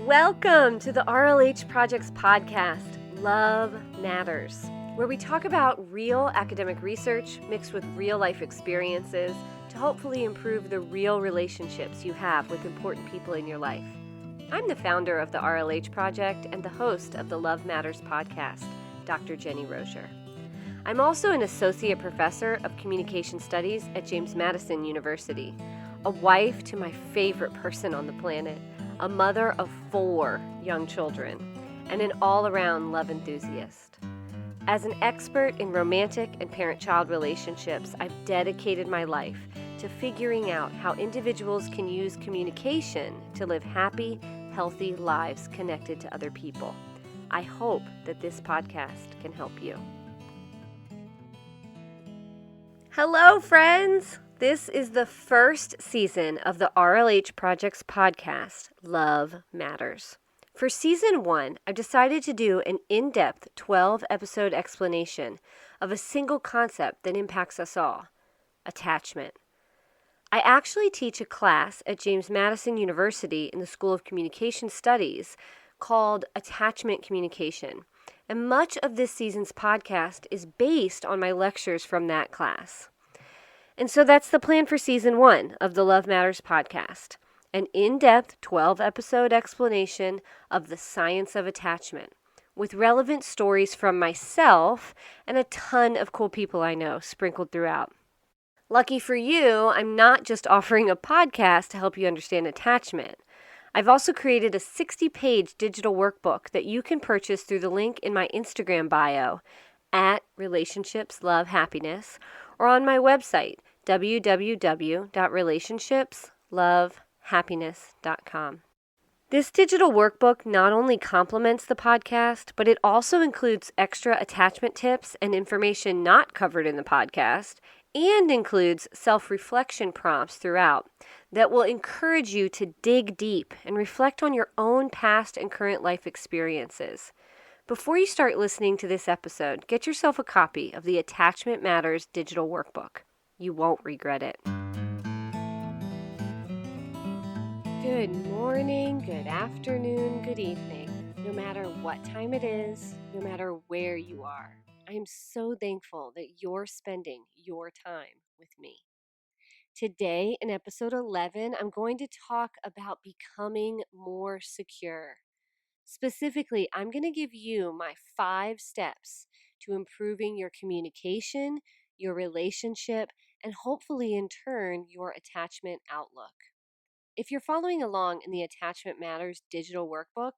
Welcome to the RLH Project's podcast, Love Matters, where we talk about real academic research mixed with real-life experiences to hopefully improve the real relationships you have with important people in your life. I'm the founder of the RLH Project and the host of the Love Matters podcast, Dr. Jenny Rosier. I'm also an associate professor of communication studies at James Madison University, a wife to my favorite person on the planet, a mother of 4 young children, and an all-around love enthusiast. As an expert in romantic and parent-child relationships, I've dedicated my life to figuring out how individuals can use communication to live happy, healthy lives connected to other people. I hope that this podcast can help you. Hello, friends! This is the first season of the RLH Project's podcast, Love Matters. For season 1, I've decided to do an in-depth 12-episode explanation of a single concept that impacts us all, attachment. I actually teach a class at James Madison University in the School of Communication Studies called Attachment Communication, and much of this season's podcast is based on my lectures from that class. And so that's the plan for season 1 of the Love Matters podcast, an in-depth 12-episode explanation of the science of attachment with relevant stories from myself and a ton of cool people I know sprinkled throughout. Lucky for you, I'm not just offering a podcast to help you understand attachment. I've also created a 60-page digital workbook that you can purchase through the link in my Instagram bio at Relationships Love Happiness or on my website, www.relationshipslovehappiness.com. This digital workbook not only complements the podcast, but it also includes extra attachment tips and information not covered in the podcast, and includes self-reflection prompts throughout that will encourage you to dig deep and reflect on your own past and current life experiences. Before you start listening to this episode, get yourself a copy of the Attachment Matters digital workbook. You won't regret it. Good morning, good afternoon, good evening. No matter what time it is, no matter where you are, I am so thankful that you're spending your time with me. Today, in episode 11, I'm going to talk about becoming more secure. Specifically, I'm going to give you my 5 steps to improving your communication, your relationship, and hopefully in turn, your attachment outlook. If you're following along in the Attachment Matters digital workbook,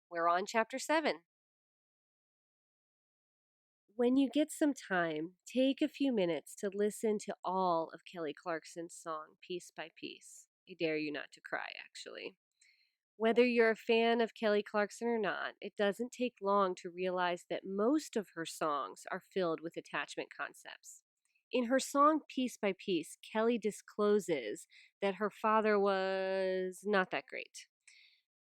we're on chapter 7. When you get some time, take a few minutes to listen to all of Kelly Clarkson's song, Piece by Piece. I dare you not to cry, actually. Whether you're a fan of Kelly Clarkson or not, it doesn't take long to realize that most of her songs are filled with attachment concepts. In her song Piece by Piece, Kelly discloses that her father was not that great.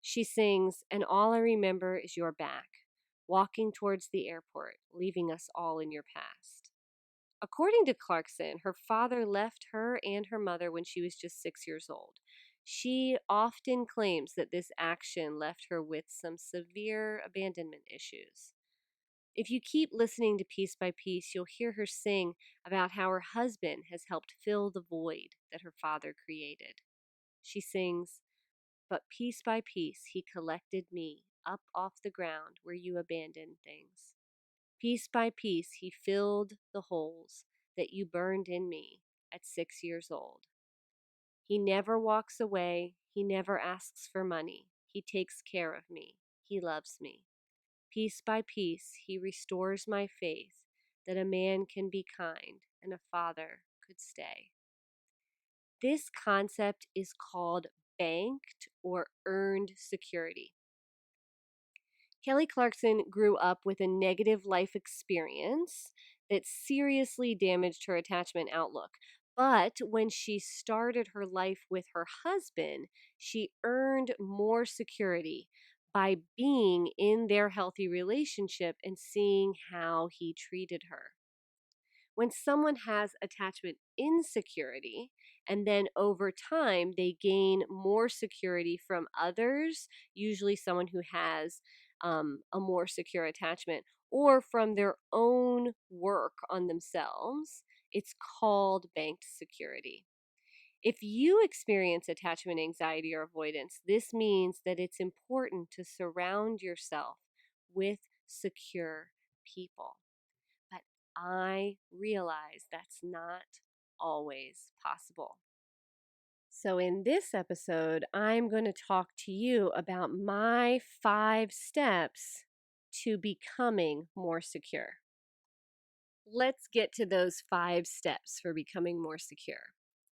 She sings, "And all I remember is your back, walking towards the airport, leaving us all in your past." According to Clarkson, her father left her and her mother when she was just 6 years old. She often claims that this action left her with some severe abandonment issues. If you keep listening to Piece by Piece, you'll hear her sing about how her husband has helped fill the void that her father created. She sings, "But piece by piece he collected me up off the ground where you abandoned things. Piece by piece he filled the holes that you burned in me at 6 years old. He never walks away. He never asks for money. He takes care of me. He loves me. Piece by piece, he restores my faith that a man can be kind and a father could stay." This concept is called banked or earned security. Kelly Clarkson grew up with a negative life experience that seriously damaged her attachment outlook. But when she started her life with her husband, she earned more security by being in their healthy relationship and seeing how he treated her. When someone has attachment insecurity And then over time, they gain more security from others, usually someone who has a more secure attachment, or from their own work on themselves. It's called banked security. If you experience attachment anxiety or avoidance, this means that it's important to surround yourself with secure people. But I realize that's not always possible. So, in this episode, I'm going to talk to you about my 5 steps to becoming more secure. Let's get to those 5 steps for becoming more secure.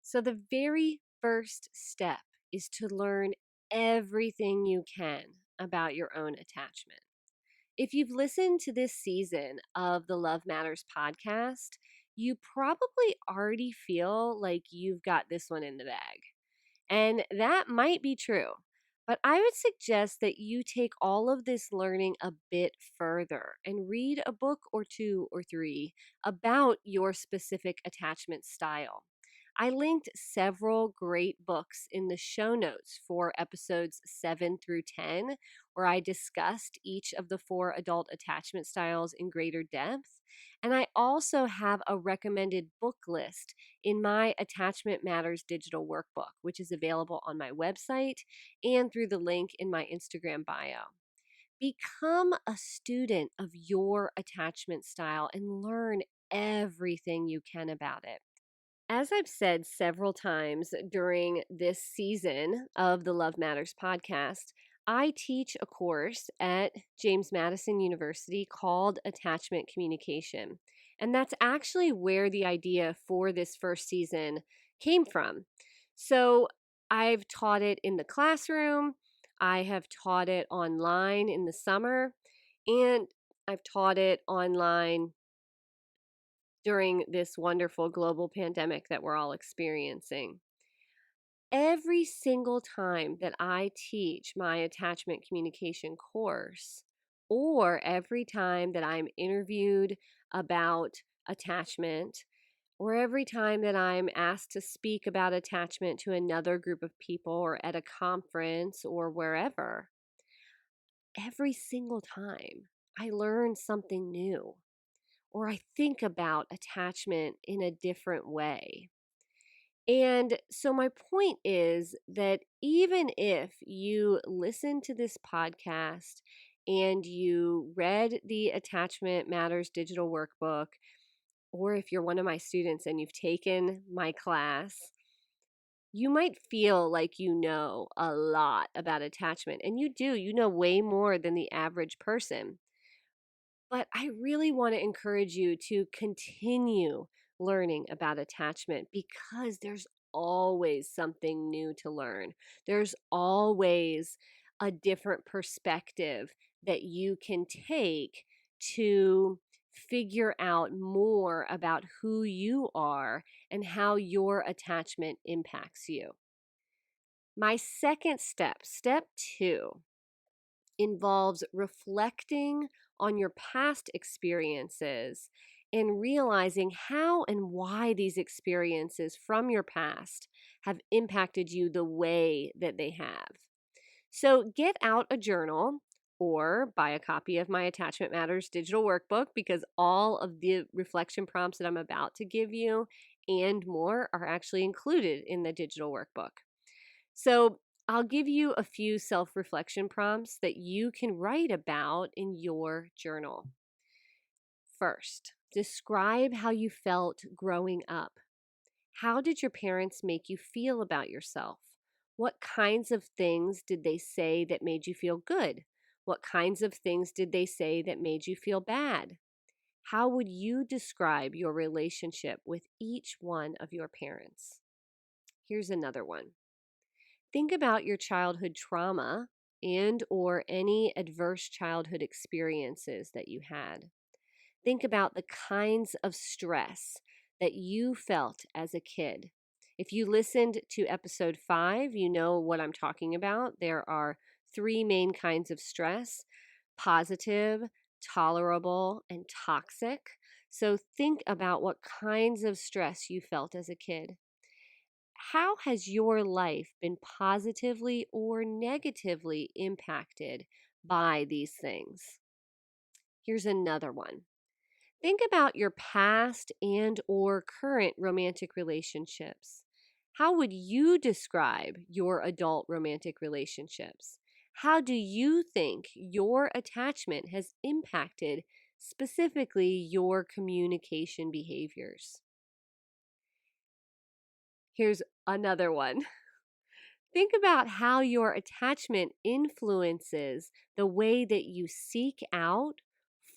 So, the very first step is to learn everything you can about your own attachment. If you've listened to this season of the Love Matters podcast, you probably already feel like you've got this one in the bag. And that might be true. But I would suggest that you take all of this learning a bit further and read a book or 2 or 3 about your specific attachment style. I linked several great books in the show notes for episodes 7 through 10, where I discussed each of the 4 adult attachment styles in greater depth. And I also have a recommended book list in my Attachment Matters digital workbook, which is available on my website and through the link in my Instagram bio. Become a student of your attachment style and learn everything you can about it. As I've said several times during this season of the Love Matters podcast, I teach a course at James Madison University called Attachment Communication. And that's actually where the idea for this first season came from. So I've taught it in the classroom, I have taught it online in the summer, and I've taught it online during this wonderful global pandemic that we're all experiencing. Every single time that I teach my attachment communication course, or every time that I'm interviewed about attachment, or every time that I'm asked to speak about attachment to another group of people or at a conference or wherever, every single time I learn something new, or I think about attachment in a different way. And so, my point is that even if you listen to this podcast and you read the Attachment Matters digital workbook, or if you're one of my students and you've taken my class, you might feel like you know a lot about attachment. And you do, you know way more than the average person. But I really want to encourage you to continue learning about attachment because there's always something new to learn. There's always a different perspective that you can take to figure out more about who you are and how your attachment impacts you. My second step, step 2, involves reflecting on your past experiences and realizing how and why these experiences from your past have impacted you the way that they have. So get out a journal or buy a copy of my Attachment Matters digital workbook because all of the reflection prompts that I'm about to give you and more are actually included in the digital workbook. So I'll give you a few self-reflection prompts that you can write about in your journal. First, describe how you felt growing up. How did your parents make you feel about yourself? What kinds of things did they say that made you feel good? What kinds of things did they say that made you feel bad? How would you describe your relationship with each one of your parents? Here's another one. Think about your childhood trauma and or any adverse childhood experiences that you had. Think about the kinds of stress that you felt as a kid. If you listened to episode 5, you know what I'm talking about. There are 3 main kinds of stress: positive, tolerable, and toxic. So think about what kinds of stress you felt as a kid. how has your life been positively or negatively impacted by these things? Here's another one. Think about your past and or current romantic relationships. How would you describe your adult romantic relationships? How do you think your attachment has impacted specifically your communication behaviors? Here's another one. Think about how your attachment influences the way that you seek out,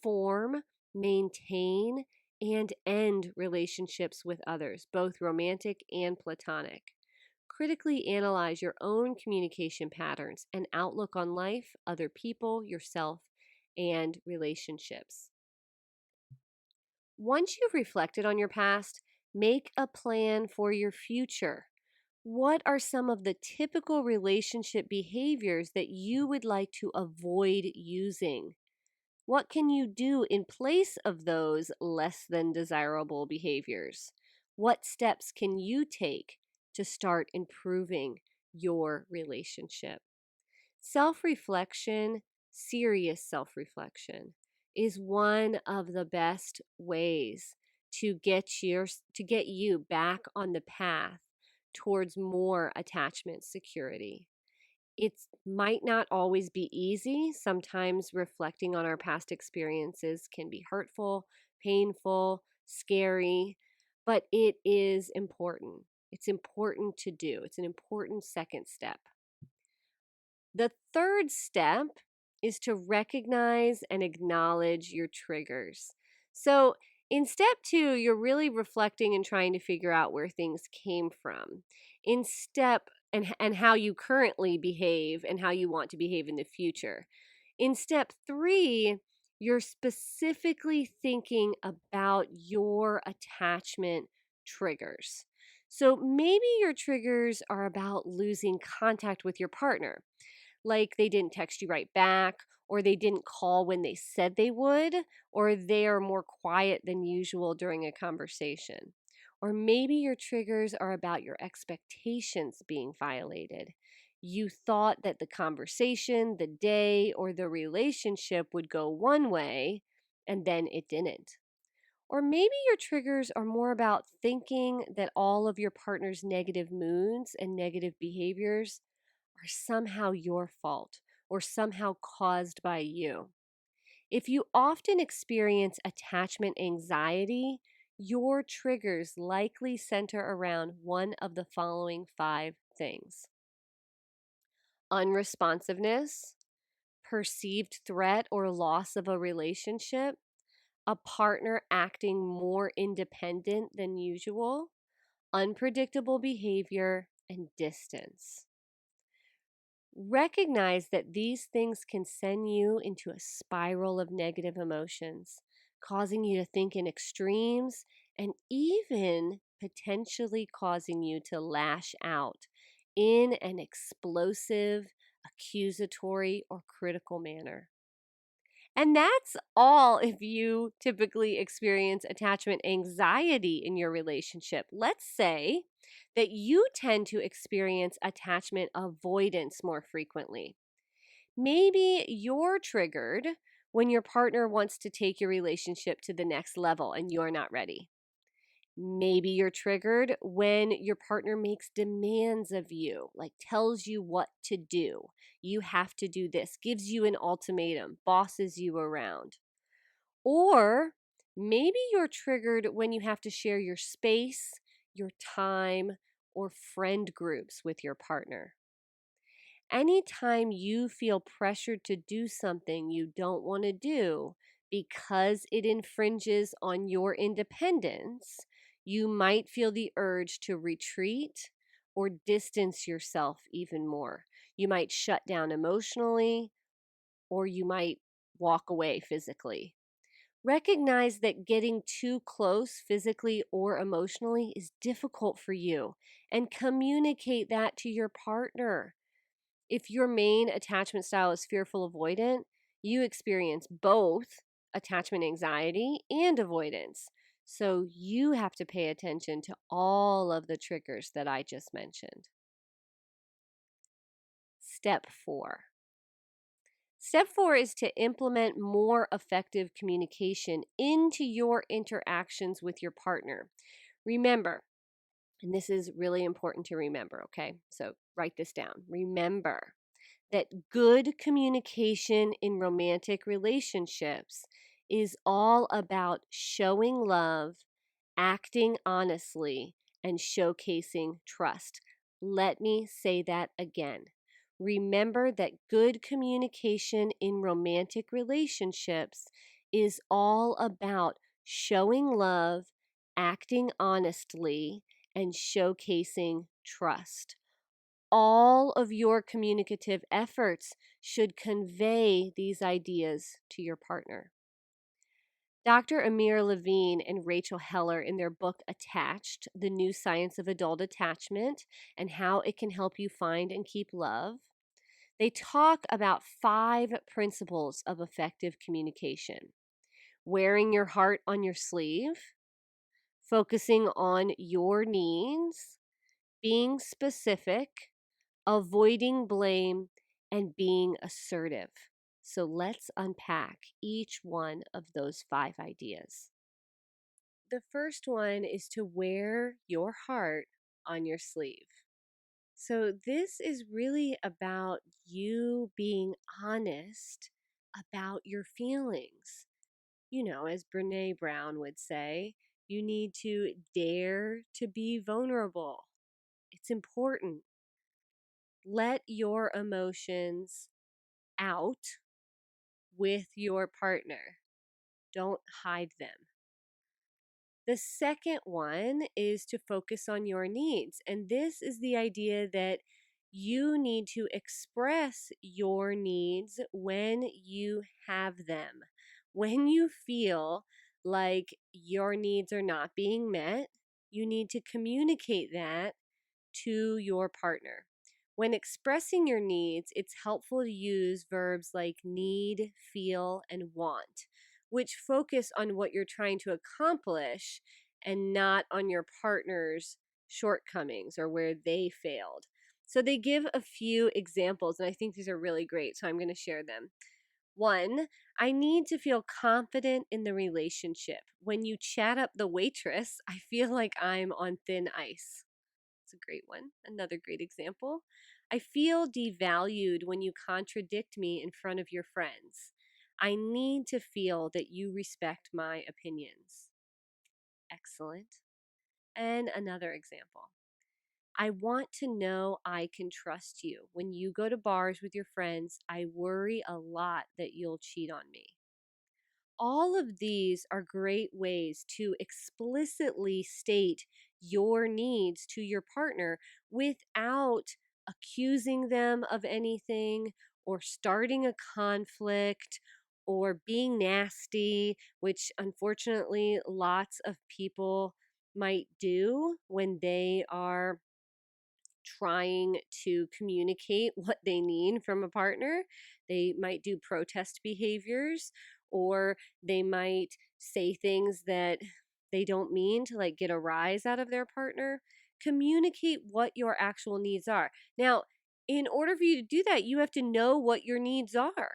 form, maintain, and end relationships with others, both romantic and platonic. Critically analyze your own communication patterns and outlook on life, other people, yourself, and relationships. Once you've reflected on your past, make a plan for your future. What are some of the typical relationship behaviors that you would like to avoid using? What can you do in place of those less than desirable behaviors? What steps can you take to start improving your relationship? Self-reflection, serious self-reflection, is one of the best ways to get you back on the path towards more attachment security. It might not always be easy. Sometimes reflecting on our past experiences can be hurtful, painful, scary, but it is important. It's important to do. It's an important second step. The third step is to recognize and acknowledge your triggers. So in step 2, you're really reflecting and trying to figure out where things came from. In step and how you currently behave and how you want to behave in the future. In step 3, you're specifically thinking about your attachment triggers. So maybe your triggers are about losing contact with your partner, like they didn't text you right back, or they didn't call when they said they would, or they are more quiet than usual during a conversation. Or maybe your triggers are about your expectations being violated. You thought that the conversation, the day, or the relationship would go one way, and then it didn't. Or maybe your triggers are more about thinking that all of your partner's negative moods and negative behaviors are somehow your fault or somehow caused by you. If you often experience attachment anxiety, your triggers likely center around one of the following 5 things: unresponsiveness, perceived threat or loss of a relationship, a partner acting more independent than usual, unpredictable behavior, and distance. Recognize that these things can send you into a spiral of negative emotions, causing you to think in extremes and even potentially causing you to lash out in an explosive, accusatory, or critical manner. And that's all if you typically experience attachment anxiety in your relationship. Let's say that you tend to experience attachment avoidance more frequently. Maybe you're triggered when your partner wants to take your relationship to the next level and you're not ready. Maybe you're triggered when your partner makes demands of you, like tells you what to do. You have to do this, gives you an ultimatum, bosses you around. Or maybe you're triggered when you have to share your space, your time, or friend groups with your partner. Anytime you feel pressured to do something you don't want to do because it infringes on your independence, you might feel the urge to retreat or distance yourself even more. You might shut down emotionally, or you might walk away physically. Recognize that getting too close physically or emotionally is difficult for you, and communicate that to your partner. If your main attachment style is fearful-avoidant, you experience both attachment anxiety and avoidance. So you have to pay attention to all of the triggers that I just mentioned. Step 4. Step 4 is to implement more effective communication into your interactions with your partner. Remember, and this is really important to remember, okay? So write this down. Remember that good communication in romantic relationships is all about showing love, acting honestly, and showcasing trust. Let me say that again. Remember that good communication in romantic relationships is all about showing love, acting honestly, and showcasing trust. All of your communicative efforts should convey these ideas to your partner. Dr. Amir Levine and Rachel Heller, in their book Attached, The New Science of Adult Attachment and How It Can Help You Find and Keep Love, they talk about 5 principles of effective communication: wearing your heart on your sleeve, focusing on your needs, being specific, avoiding blame, and being assertive. So let's unpack each one of those 5 ideas. The first one is to wear your heart on your sleeve. So this is really about you being honest about your feelings. You know, as Brene Brown would say, you need to dare to be vulnerable. It's important. Let your emotions out with your partner. Don't hide them. The second one is to focus on your needs. And this is the idea that you need to express your needs when you have them. When you feel like your needs are not being met, you need to communicate that to your partner. When expressing your needs, it's helpful to use verbs like need, feel, and want, which focus on what you're trying to accomplish and not on your partner's shortcomings or where they failed. So they give a few examples, and I think these are really great, so I'm going to share them. 1, I need to feel confident in the relationship. When you chat up the waitress, I feel like I'm on thin ice. It's a great one. Another great example. I feel devalued when you contradict me in front of your friends. I need to feel that you respect my opinions. Excellent. And another example. I want to know I can trust you. When you go to bars with your friends, I worry a lot that you'll cheat on me. All of these are great ways to explicitly state your needs to your partner without accusing them of anything or starting a conflict or being nasty, which unfortunately lots of people might do when they are trying to communicate what they need from a partner. They might do protest behaviors, or they might say things that they don't mean to like get a rise out of their partner. Communicate what your actual needs are. Now, in order for you to do that, you have to know what your needs are.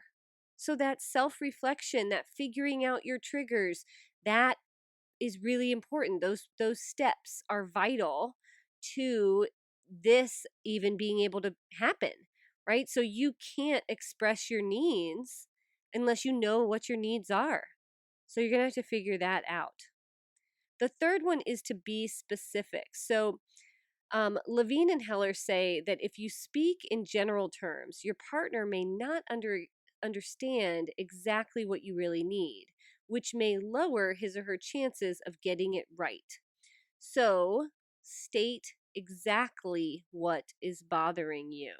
So that self-reflection, that figuring out your triggers, that is really important. Those steps are vital to this even being able to happen, right? So you can't express your needs unless you know what your needs are. So you're going to have to figure that out. The third one is to be specific. So Levine and Heller say that if you speak in general terms, your partner may not understand exactly what you really need, which may lower his or her chances of getting it right. So state exactly what is bothering you.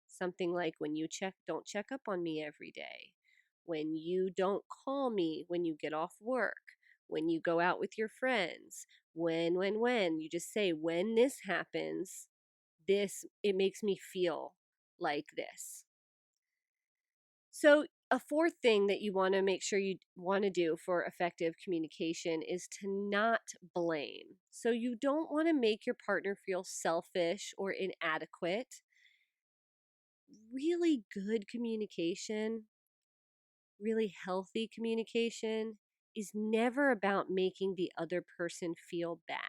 Something like when you don't check up on me every day, when you don't call me when you get off work, when you go out with your friends, when. You just say, when this happens, it makes me feel like this. So A fourth thing that you want to make sure you want to do for effective communication is to not blame. So you don't want to make your partner feel selfish or inadequate. Really good communication, really healthy communication is never about making the other person feel bad.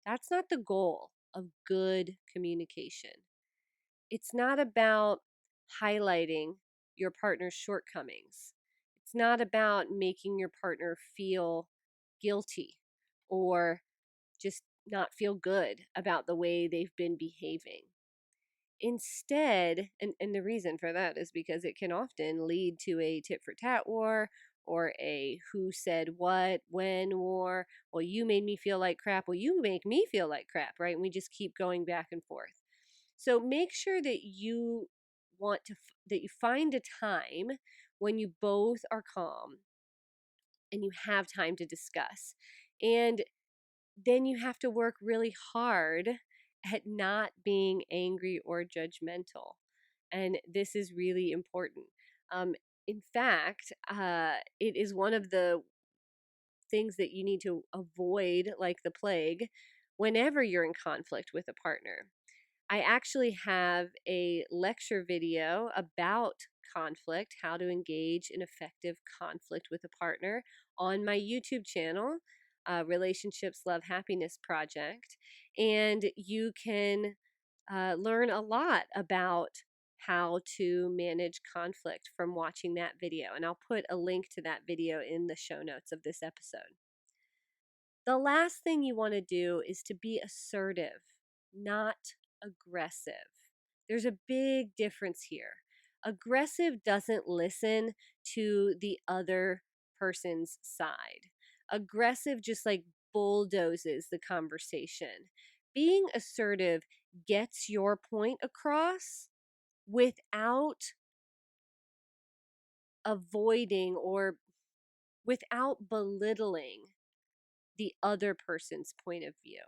That's not the goal of good communication. It's not about highlighting your partner's shortcomings. It's not about making your partner feel guilty or just not feel good about the way they've been behaving. Instead, and the reason for that is because it can often lead to a tit for tat war or a who said what, when war. Well, you made me feel like crap. Well, you make me feel like crap, right? And we just keep going back and forth. So make sure that you that you find a time when you both are calm and you have time to discuss. And then you have to work really hard at not being angry or judgmental. And this is really important. In fact, it is one of the things that you need to avoid like the plague whenever you're in conflict with a partner. I actually have a lecture video about conflict, how to engage in effective conflict with a partner on my YouTube channel, Relationships, Love, Happiness Project. And you can learn a lot about how to manage conflict from watching that video. And I'll put a link to that video in the show notes of this episode. The last thing you want to do is to be assertive, not aggressive. There's a big difference here. Aggressive doesn't listen to the other person's side. Aggressive just like bulldozes the conversation. Being assertive gets your point across without avoiding or without belittling the other person's point of view.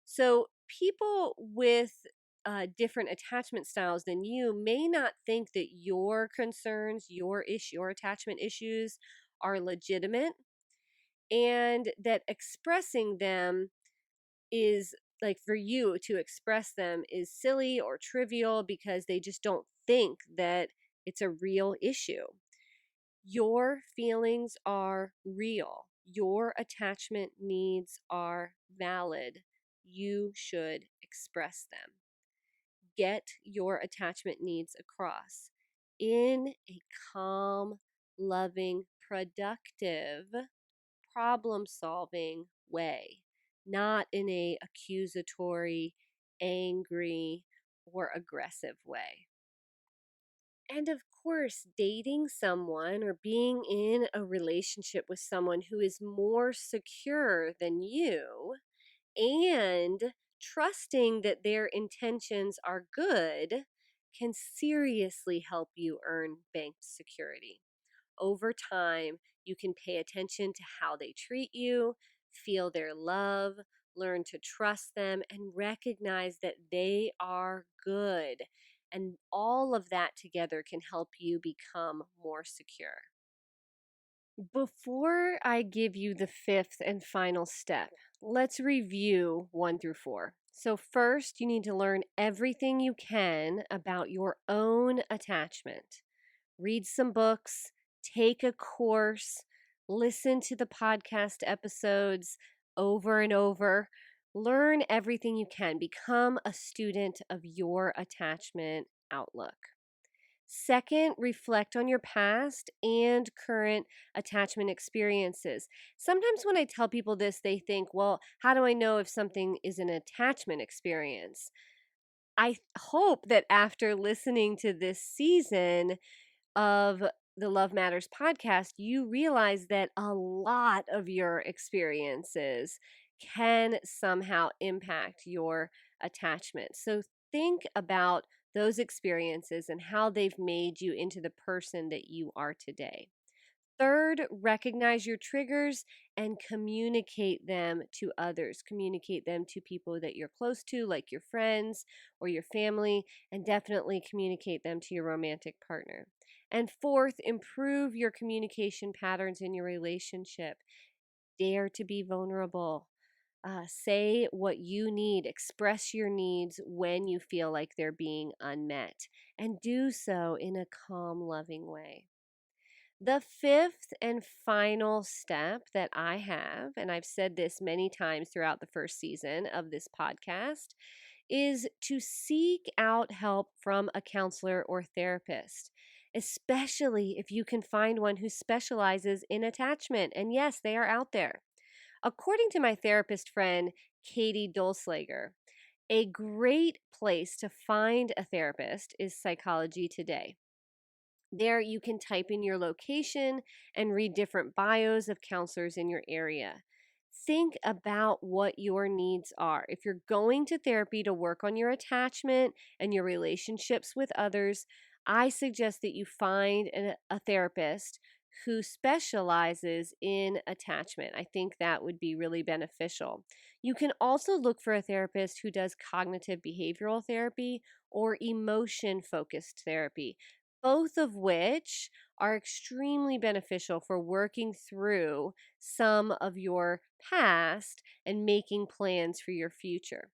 So people with different attachment styles than you may not think that your concerns, your attachment issues are legitimate, and that expressing them is like for you to express them is silly or trivial because they just don't think that it's a real issue. Your feelings are real. Your attachment needs are valid. You should express them. Get your attachment needs across in a calm, loving, productive, problem solving way, not in a accusatory, angry, or aggressive way. And of course, dating someone or being in a relationship with someone who is more secure than you and trusting that their intentions are good can seriously help you earn bank security. Over time, you can pay attention to how they treat you, feel their love, learn to trust them, and recognize that they are good. And all of that together can help you become more secure. Before I give you the fifth and final step, let's review 1 through 4. So, first, you need to learn everything you can about your own attachment. Read some books, take a course, listen to the podcast episodes over and over. Learn everything you can. Become a student of your attachment outlook. Second, reflect on your past and current attachment experiences. Sometimes when I tell people this, they think, well, how do I know if something is an attachment experience? I hope that after listening to this season of the Love Matters podcast, you realize that a lot of your experiences can somehow impact your attachment. So think about those experiences and how they've made you into the person that you are today. Third, recognize your triggers and communicate them to others. Communicate them to people that you're close to, like your friends or your family, and definitely communicate them to your romantic partner. And fourth, improve your communication patterns in your relationship. Dare to be vulnerable. Say what you need, express your needs when you feel like they're being unmet, and do so in a calm, loving way. The fifth and final step that I have, and I've said this many times throughout the first season of this podcast, is to seek out help from a counselor or therapist, especially if you can find one who specializes in attachment. And yes, they are out there. According to my therapist friend, Katie Dolslager, a great place to find a therapist is Psychology Today. There, you can type in your location and read different bios of counselors in your area. Think about what your needs are. If you're going to therapy to work on your attachment and your relationships with others, I suggest that you find a therapist who specializes in attachment. I think that would be really beneficial. You can also look for a therapist who does cognitive behavioral therapy or emotion focused therapy, both of which are extremely beneficial for working through some of your past and making plans for your future.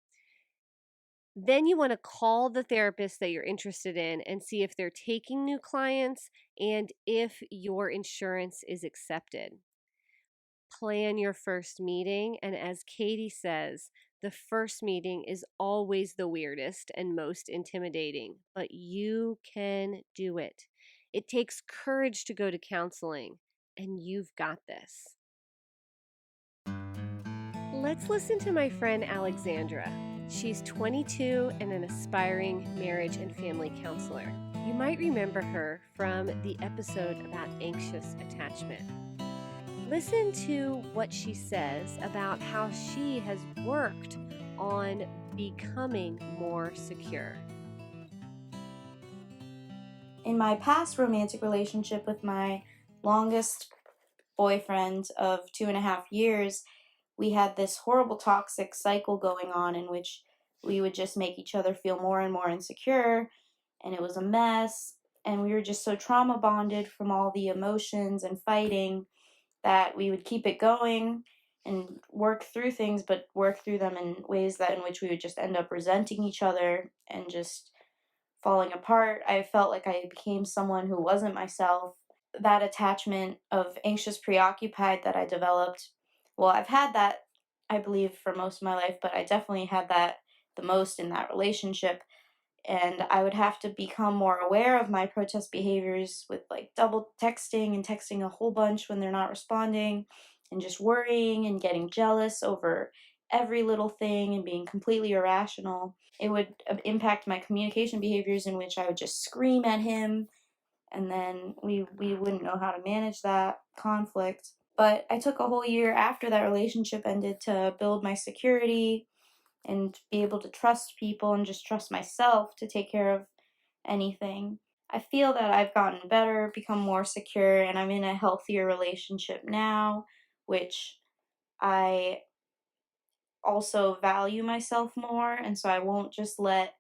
Then you want to call the therapist that you're interested in and see if they're taking new clients and if your insurance is accepted. Plan your first meeting, and as Katie says, the first meeting is always the weirdest and most intimidating, but you can do it. It takes courage to go to counseling, and you've got this. Let's listen to my friend Alexandra. She's 22 and an aspiring marriage and family counselor. You might remember her from the episode about anxious attachment. Listen to what she says about how she has worked on becoming more secure. In my past romantic relationship with my longest boyfriend of 2.5 years, we had this horrible toxic cycle going on in which we would just make each other feel more and more insecure, and it was a mess, and we were just so trauma bonded from all the emotions and fighting that we would keep it going and work through things, but work through them in ways that in which we would just end up resenting each other and just falling apart. I felt like I became someone who wasn't myself. That attachment of anxious-preoccupied that I developed, well, I've had that, I believe, for most of my life, but I definitely had that the most in that relationship. And I would have to become more aware of my protest behaviors with like double texting and texting a whole bunch when they're not responding, and just worrying and getting jealous over every little thing and being completely irrational. It would impact my communication behaviors in which I would just scream at him, and then we wouldn't know how to manage that conflict. But I took a whole year after that relationship ended to build my security and be able to trust people and just trust myself to take care of anything. I feel that I've gotten better, become more secure, and I'm in a healthier relationship now, which I also value myself more, and so I won't just let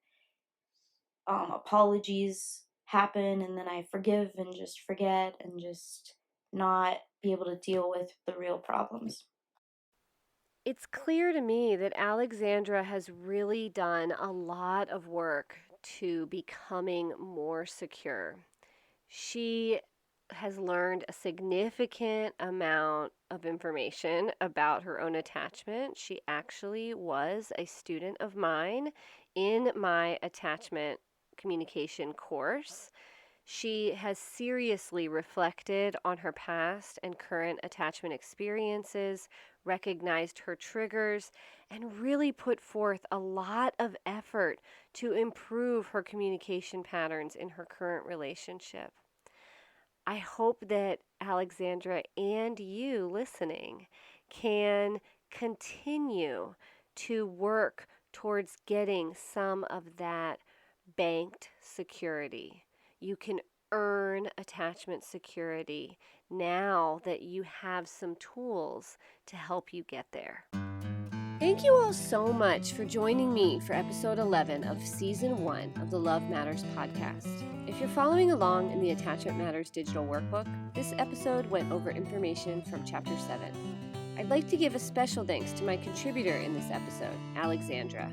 apologies happen and then I forgive and just forget and just not be able to deal with the real problems. It's clear to me that Alexandra has really done a lot of work to becoming more secure. She has learned a significant amount of information about her own attachment. She actually was a student of mine in my attachment communication course. She has seriously reflected on her past and current attachment experiences, recognized her triggers, and really put forth a lot of effort to improve her communication patterns in her current relationship. I hope that Alexandra and you listening can continue to work towards getting some of that banked security. You can earn attachment security now that you have some tools to help you get there. Thank you all so much for joining me for episode 11 of season 1 of the Love Matters podcast. If you're following along in the Attachment Matters digital workbook, this episode went over information from chapter 7. I'd like to give a special thanks to my contributor in this episode, Alexandria.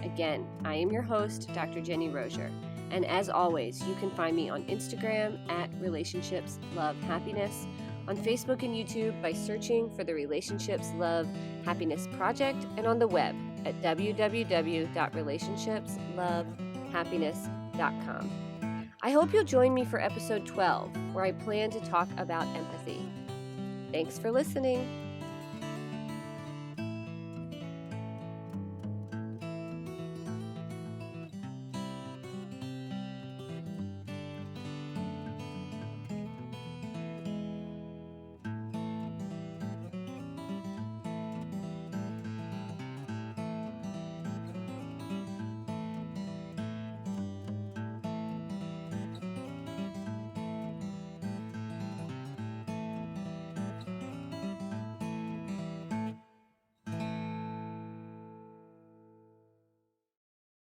Again, I am your host, Dr. Jenny Rosier, and as always, you can find me on Instagram at Relationships Love Happiness, on Facebook and YouTube by searching for the Relationships Love Happiness Project, and on the web at www.relationshipslovehappiness.com. I hope you'll join me for episode 12, where I plan to talk about empathy. Thanks for listening.